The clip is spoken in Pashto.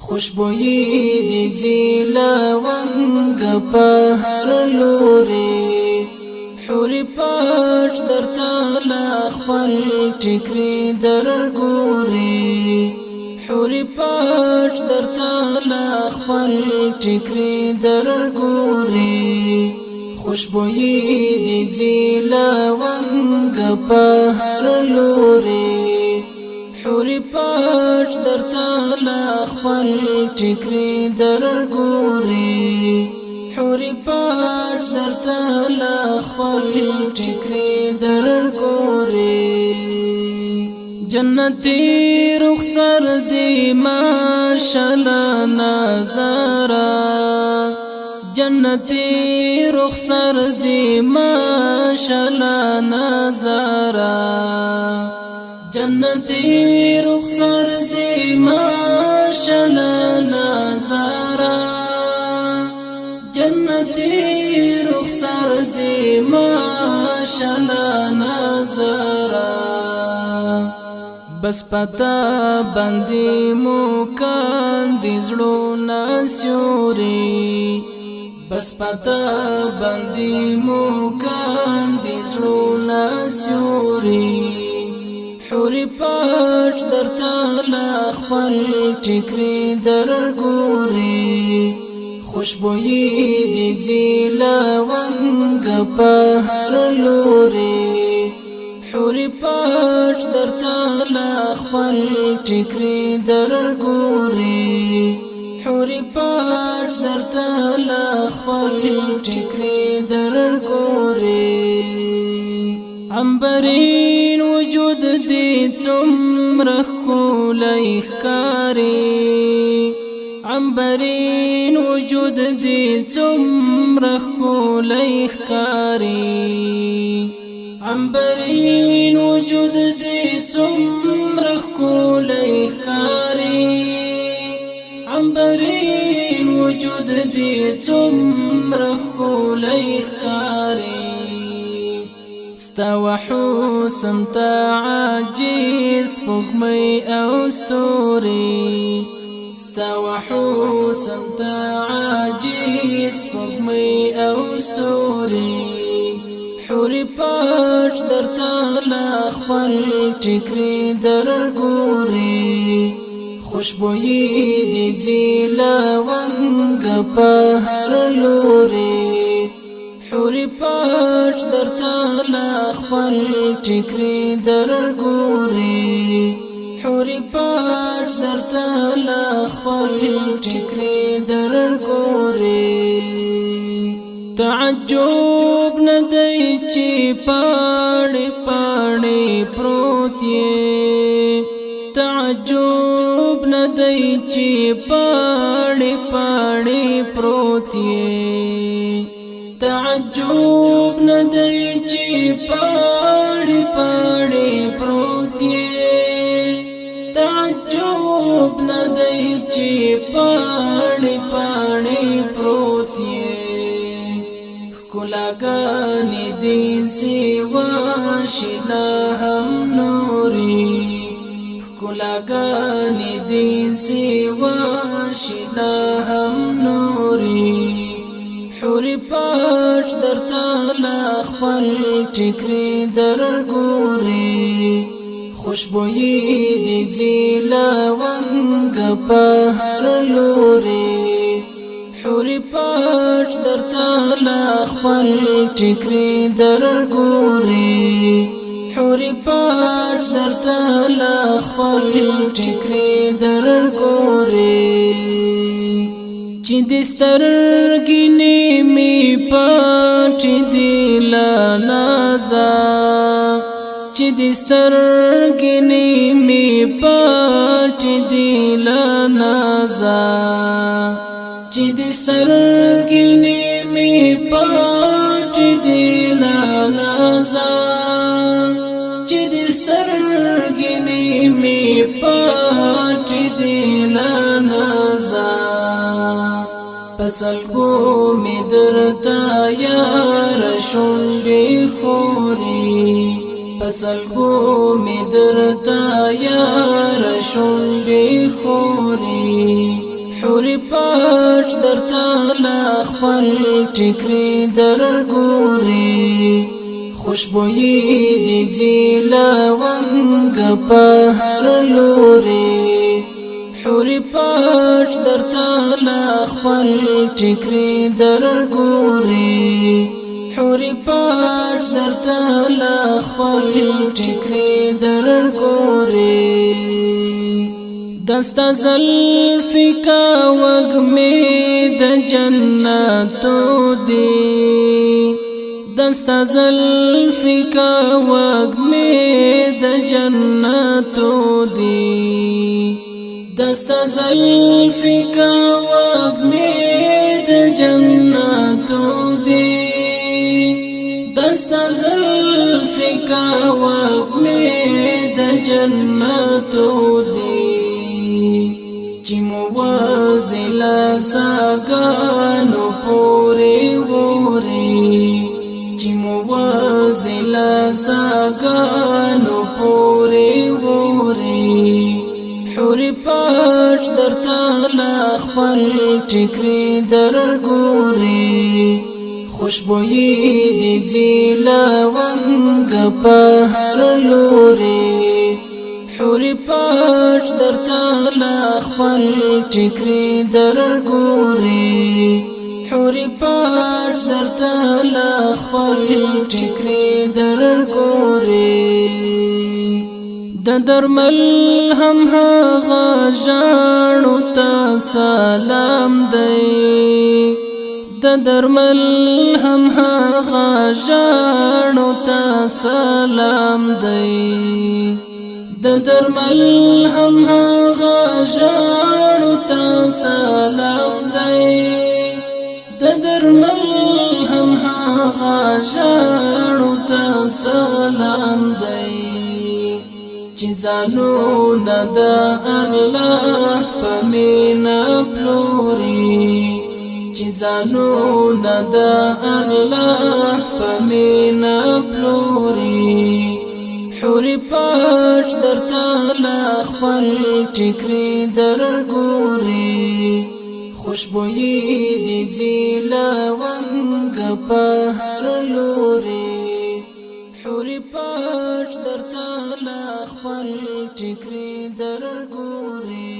خوشبوئی دی جیلا ونگ په هر لوري حوري پټ درته لا خپل ټکري درګوري حوري پټ درته لا خپل ټکري درګوري خوشبوئی دی جیلا ونگ په هر لوري حوري پټ درته لا خپل ټکري درګوري حوري پټ درته لا خپل ټکري درګوري جنتي رخسار دی ماشاءالله نظارا جنتي رخسار دی ماشاءالله نظارا جنتي رخسار دی ماشاءالله نظارا جنتي رخسار دی ماشاءالله نظارا بس پتا باندې مو کان دي زړونه سیوري بس پتا باندې مو کان دي زړونه سیوري حوري پټ درته لا خپل ټکري درګوري خوشبوئی دی جیلا ونگ په هر لوري حوري پټ درته لا خپل ټکري درګوري حوري پټ درته لا خپل ټکري درګوري عنبرین وجود دی څومره ښکلی ښکاري عنبرین وجود دی څومره ښکلی ښکاري عنبرین وجود دی څومره ښکلی ښکاري عنبرین وجود دی څومره ښکلی ښکاري ستا وحسن ته عاجز سپوږمۍ او ستوري ستا وحسن ته عاجز سپوږمۍ او ستوري حوري پټ درته لا خپل ټکري درګوري خوشبوئی دی جیلا ونگ په هر لوري حوري پټ درته لا خپل ټکري درګوري حوري پټ درته لا خپل ټکري درګوري تعجب ندی چې پاڼې پاڼې پروت یې تعجب ندی چې پاڼې پاڼې پروت یې تعجب ندی چې پاڼې پاڼې پروت یې تعجب ندی چې پاڼې پاڼې پروت یې ښکلاګانې دې سیوا شیلا هم نوري ښکلاګانې دې سیوا شیلا هم نوري حوري پټ درته لا خپل ټکري درګوري خوشبوئی دی جیلا ونگ په هر لوري حوري پټ درته لا خپل ټکري درګوري حوري پټ درته لا خپل ټکري درګوري چې د سترګې نیمې پټې دي له نازه چې د سترګې نیمې پټې دي له نازه چې د سترګې نیمې پټې دي له نازه چې د سترګې نیمې پټې دي له نازه پسلګو مې درته یار شونډې خوري پسلګو مې درته یار شونډې خوري حوري پټ درته لا خپل ټکري درګوري خوشبوئی دی جیلا ونگ په هر لوري حوري پټ درته لا خپل ټکري درګوري حوري پټ درته لا خپل ټکري درګوري دستا زلفی کا وگمی د جنتو دی دستا زلفی کا وگمی د جنتو دی دستا زلفی کا وگمی د جنتو دی دستا زلفی کا وگمی د جنتو دی چی موازلا ساگانو پوری ووری چی موازلا ساگانو پوری ووری حوری پاٹ درتا لا خپل ټکری درګوري خوشبوئی دی جیلا ونگ په هر لوري حوری پاٹ درتا لا خپل ټکری درګوري حوری پاٹ درتا لا خپل ټکری درګوري د درمل هم هغه ژاړو ته سلام دی د درمل هم هغه ژاړو ته سلام دی د درمل هم هغه ژاړو ته سلام دی د درمل هم هغه ژاړو ته سلام دی چې ځانونه د الله په مینا پلوري چې ځانونه د الله په مینا پلوري حوری پاٹ درتا لا خپل ټکری درګوري خوشبوئی دی جیلا ونگ په هر لوري حوری پاٹ درتا لا خپل ټکری درګوري